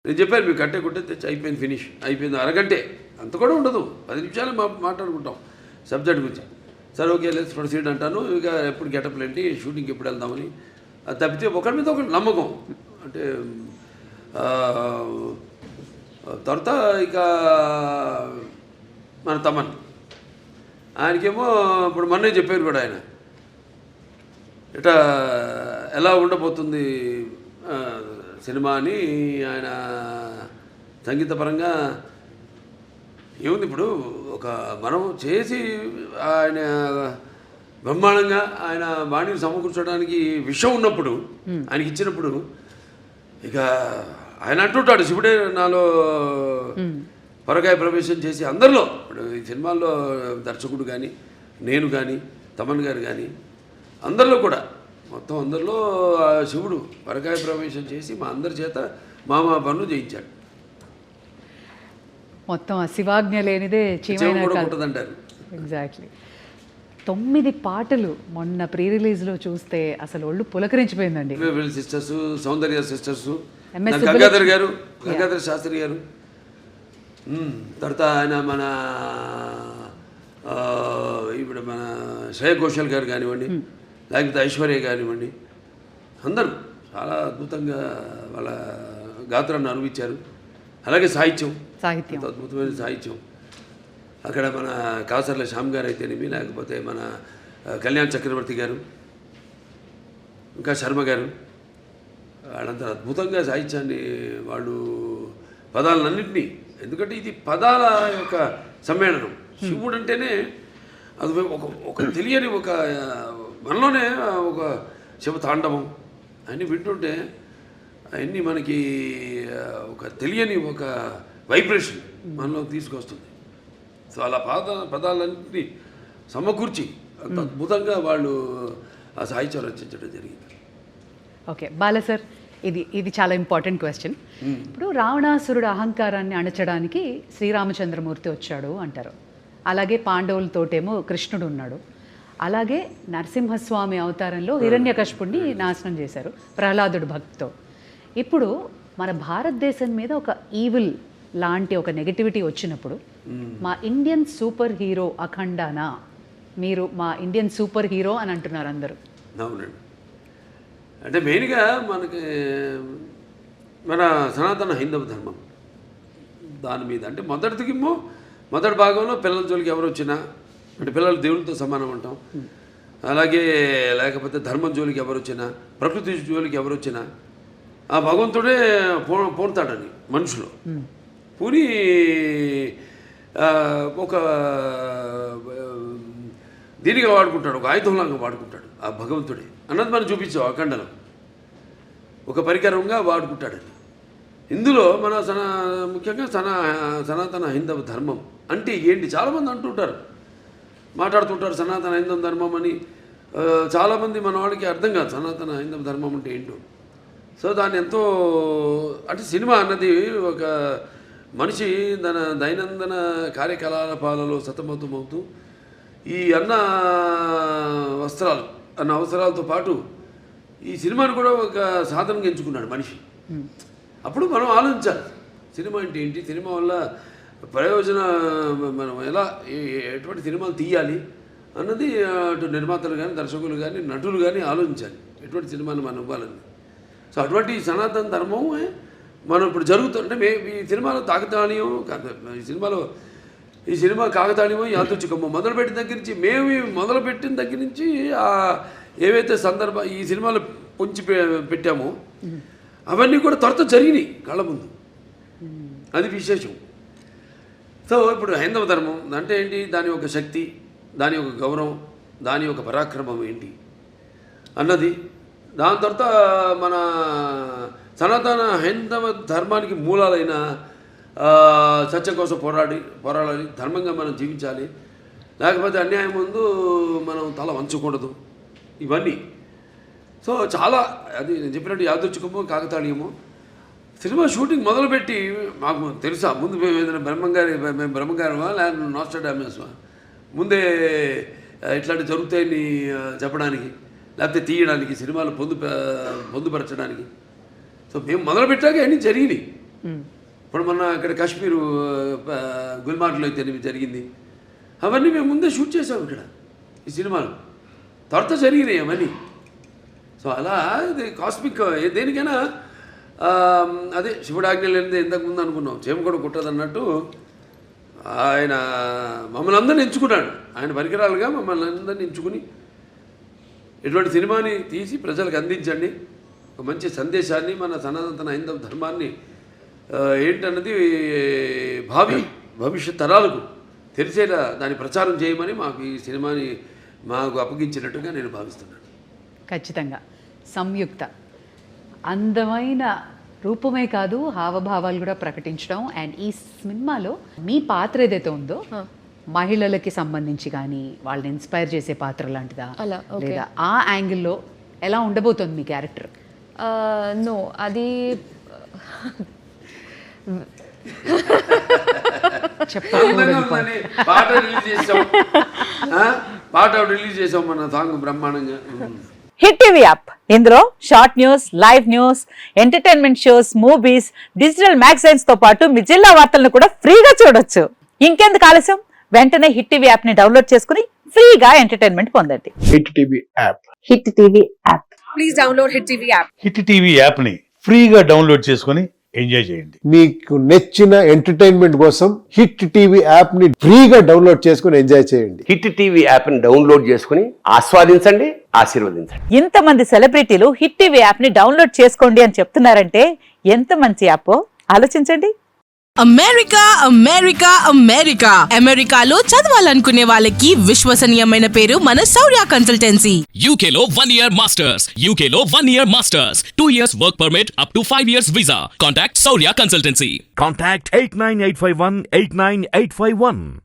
నేను చెప్పాను మీకు కట్టే కొట్టే తెచ్చి అయిపోయింది, ఫినిష్ అయిపోయింది, అరగంటే అంత కూడా ఉండదు, 10 నిమిషాలు మాట్లాడుకుంటాం సబ్జెక్ట్ గురించి. సరే ఓకే లెట్స్ ప్రొసీడ్ అంటాను. ఇక ఎప్పుడు గెటప్లు ఏంటి, షూటింగ్కి ఎప్పుడు వెళ్దామని. అది తప్పితే ఒకరి మీద ఒకటి నమ్మకం. అంటే తర్వాత ఇక మన తమన్ ఆయనకేమో ఇప్పుడు మొన్నే చెప్పారు కూడా ఆయన ఇట ఎలా ఉండబోతుంది సినిమా అని. ఆయన సంగీతపరంగా ఏముంది ఇప్పుడు ఒక మనం చేసి ఆయన బ్రహ్మాండంగా ఆయన బాణీని సమకూర్చడానికి విషయం ఉన్నప్పుడు ఆయనకి ఇచ్చినప్పుడు ఇక ఆయన అంటుంటాడు శివుడే నాలో పరకాయ ప్రవేశం చేసి అందరిలో ఇప్పుడు ఈ సినిమాల్లో దర్శకుడు కానీ నేను కానీ తమన్ గారు కానీ అందరిలో కూడా మొత్తం అందరిలో శివుడు పరకాయ ప్రవేశం చేసి మా అందరి చేత మా పనులు చేయించాడు. మొత్తం ఆ శివాజ్ఞ లేనిదే ఉంటుందంటారు. ఎగ్జాక్ట్లీ. 9 పాటలు మొన్న ప్రీ రిలీజ్లో చూస్తే అసలు ఒళ్ళు పులకరించిపోయిందండి. సిస్టర్స్, సౌందర్య సిస్టర్స్, గంగాధర్ గారు, గంగాధర్ శాస్త్రి గారు, తర్వాత ఆయన మన ఇప్పుడు మన శ్రేయ ఘోషల్ గారు కానివ్వండి, లేకపోతే ఐశ్వర్య కానివ్వండి, అందరూ చాలా అద్భుతంగా వాళ్ళ గాత్రాన్ని అనుభవించారు. అలాగే సాహిత్యం అద్భుతమైన సాహిత్యం. అక్కడ మన కాసర్ల శ్యామ్ గారు అయితేనేమి, లేకపోతే మన కళ్యాణ్ చక్రవర్తి గారు, ఇంకా శర్మ గారు, వాళ్ళంతా అద్భుతంగా సాహిత్యాన్ని వాళ్ళు పదాలన్నింటినీ, ఎందుకంటే ఇది పదాల యొక్క సమ్మేళనం. శివుడు అంటేనే అది ఒక తెలియని ఒక మనలోనే ఒక శివతాండవం అన్నీ వింటుంటే అవన్నీ మనకి ఒక తెలియని ఒక వైబ్రేషన్ మనలో తీసుకొస్తుంది. సో అలా పదాలన్నింటినీ సమకూర్చి అంత అద్భుతంగా వాళ్ళు ఆ సాహిత్యం రచించడం జరిగింది. ఓకే బాల సార్, ఇది చాలా ఇంపార్టెంట్ క్వశ్చన్. ఇప్పుడు రావణాసురుడు అహంకారాన్ని అణచడానికి శ్రీరామచంద్రమూర్తి వచ్చాడు అంటారు. అలాగే పాండవులతోటేమో కృష్ణుడు ఉన్నాడు. అలాగే నరసింహస్వామి అవతారంలో హిరణ్యకశిపుణ్ణి నాశనం చేశారు ప్రహ్లాదుడు భక్తితో. ఇప్పుడు మన భారతదేశం మీద ఒక ఈవిల్ లాంటి ఒక నెగటివిటీ వచ్చినప్పుడు మా ఇండియన్ సూపర్ హీరో అఖండానా, మీరు మా ఇండియన్ సూపర్ హీరో అని అంటున్నారు అందరూ. అవునండి. అంటే మెయిన్గా మనకి మన సనాతన హైందవ ధర్మం దాని మీద అంటే మొదటి భాగంలో పిల్లల జోలికి ఎవరు వచ్చినా అంటే పిల్లలు దేవుళ్ళతో సమానం అంటాం. అలాగే లేకపోతే ధర్మం జోలికి ఎవరు వచ్చినా, ప్రకృతి జోలికి ఎవరు వచ్చినా ఆ భగవంతుడే పోతాడని మనుషులు పూరి ఒక దీనిగా వాడుకుంటాడు, ఒక ఆయుధంలాగా వాడుకుంటాడు ఆ భగవంతుడే అన్నది మనం చూపించాం. అఖండనం ఒక పరికరంగా వాడుకుంటాడని. ఇందులో మన ముఖ్యంగా సనాతన హైందవ ధర్మం అంటే ఏంటి చాలామంది అంటుంటారు, మాట్లాడుతుంటారు సనాతన హైందవ ధర్మం అని. చాలామంది మన వాళ్ళకి అర్థం కాదు సనాతన హైందవ ధర్మం అంటే ఏంటో. సో దాన్ని ఎంతో అంటే సినిమా అన్నది ఒక మనిషి తన దైనందిన కార్యకలాపాలలో సతమతమవుతూ ఈ అన్న అవసరాలతో పాటు ఈ సినిమాను కూడా ఒక సాధనంగా ఎంచుకున్నాడు మనిషి. అప్పుడు మనం ఆలోచించాలి సినిమా అంటే ఏంటి, సినిమా వల్ల ప్రయోజన మనం ఎలా ఎటువంటి సినిమాలు తీయాలి అన్నది అటు నిర్మాతలు కానీ దర్శకులు కానీ నటులు కానీ ఆలోచించాలి ఎటువంటి సినిమాలు మనం ఇవ్వాలని. సో అటువంటి సనాతన ధర్మం మనం ఇప్పుడు జరుగుతుంటే ఈ సినిమాలో కాకతాళీయం ఈ సినిమా కాకతాళీయమో యాదృచ్ఛికమో మొదలుపెట్టిన దగ్గర నుంచి మొదలుపెట్టిన దగ్గర నుంచి ఏవైతే ఈ సినిమాలో పొంచి పెట్టామో అవన్నీ కూడా త్వరతో జరిగినాయి కళ్ళ ముందు. అది విశేషం. సో ఇప్పుడు హైందవ ధర్మం అంటే ఏంటి, దాని యొక్క శక్తి, దాని యొక్క గౌరవం, దాని యొక్క పరాక్రమం ఏంటి అన్నది. దాని తర్వాత మన సనాతన హైందవ ధర్మానికి మూలాలైన సత్యం కోసం పోరాడాలి, ధర్మంగా మనం జీవించాలి, లేకపోతే అన్యాయం ముందు మనం తల వంచకూడదు, ఇవన్నీ. సో చాలా అది నేను చెప్పినట్టు యాదృచ్ఛికమో కాకతాళీయమో సినిమా షూటింగ్ మొదలుపెట్టి మాకు తెలుసా ముందు మేము ఏదైనా బ్రహ్మంగారమా లేకపోతే నాస్ట్రాడామస్మా ముందే ఇట్లాంటివి జరుగుతాయని చెప్పడానికి, లేకపోతే తీయడానికి, సినిమాలు పొందుపరచడానికి. సో మేము మొదలుపెట్టాక అన్నీ జరిగినాయి. ఇప్పుడు మొన్న ఇక్కడ కాశ్మీరు గుల్మార్గ్లో అయితే జరిగింది, అవన్నీ మేము ముందే షూట్ చేసాము ఇక్కడ ఈ సినిమాలు, తర్వాత జరిగినాయి అవన్నీ. సో అలా ఇది కాస్మిక్ దేనికైనా అదే శివుడు ఆజ్ఞ లేనిదే ఇంతకుముందు అనుకున్నాం చేమ కూడా కుట్టదు అన్నట్టు ఆయన మమ్మల్ని అందరిని ఎంచుకున్నాడు, ఆయన పరికరాలుగా మమ్మల్ని అందరిని ఎంచుకుని ఇటువంటి సినిమాని తీసి ప్రజలకు అందించండి, ఒక మంచి సందేశాన్ని మన సనాతన హైందవ ధర్మాన్ని ఏంటన్నది భవిష్యత్ తరాలకు తెలిసేలా దాన్ని ప్రచారం చేయమని మాకు ఈ సినిమాని మాకు అప్పగించినట్టుగా నేను భావిస్తున్నాను. ఖచ్చితంగా సంయుక్త అందమైన రూపమే కాదు హావభావాలు కూడా ప్రకటించడం. అండ్ ఈ సినిమాలో మీ పాత్ర ఏదైతే ఉందో మహిళలకి సంబంధించి కానీ వాళ్ళని ఇన్స్పైర్ చేసే పాత్ర లాంటిదా లేదా ఆ యాంగిల్లో ఎలా ఉండబోతుంది మీ క్యారెక్టర్? నో, అది పాట రిలీజ్ చేసాం మన సాంగ్ బ్రహ్మాండంగా. హిట్ టీవీ యాప్, ఇందులో short news, live news, entertainment shows, movies, digital magazines తో పాటు మీ జిల్లా వార్తలను కూడా ఫ్రీగా చూడొచ్చు. ఇంకెందుకు ఆలస్యం, వెంటనే హిట్ టీవీ యాప్ ని డౌన్లోడ్ చేసుకుని ఫ్రీగా ఎంటర్టైన్మెంట్ పొందండి. Hit TV app. Hit TV app. Please download hit TV app. Hit TV app ని ఫ్రీగా డౌన్లోడ్ చేసుకుని ఎంజాయ్ చేయండి. మీకు నచ్చిన ఎంటర్టైన్మెంట్ కోసం హిట్ టీవీ యాప్ ని ఫ్రీగా డౌన్లోడ్ చేసుకుని ఎంజాయ్ చేయండి. హిట్ టీవీ యాప్ ని డౌన్లోడ్ చేసుకుని ఆస్వాదించండి, ఆశీర్వదించండి. ఇంతమంది సెలబ్రిటీలు హిట్ టీవీ యాప్ ని డౌన్లోడ్ చేసుకోండి అని చెప్తున్నారంటే ఎంత మంచి యాప్ ఆలోచించండి. అమెరికా అమెరికా అమెరికా అమెరికాలో చదవాలనుకునే వాళ్ళకి విశ్వసనీయమైన పేరు మన శౌర్య కన్సల్టెన్సీ. UK లో 1 year masters, UK లో 1 year masters, 2 years work permit up to 5 years visa. Contact Saurya Consultancy. Contact 89851 89851.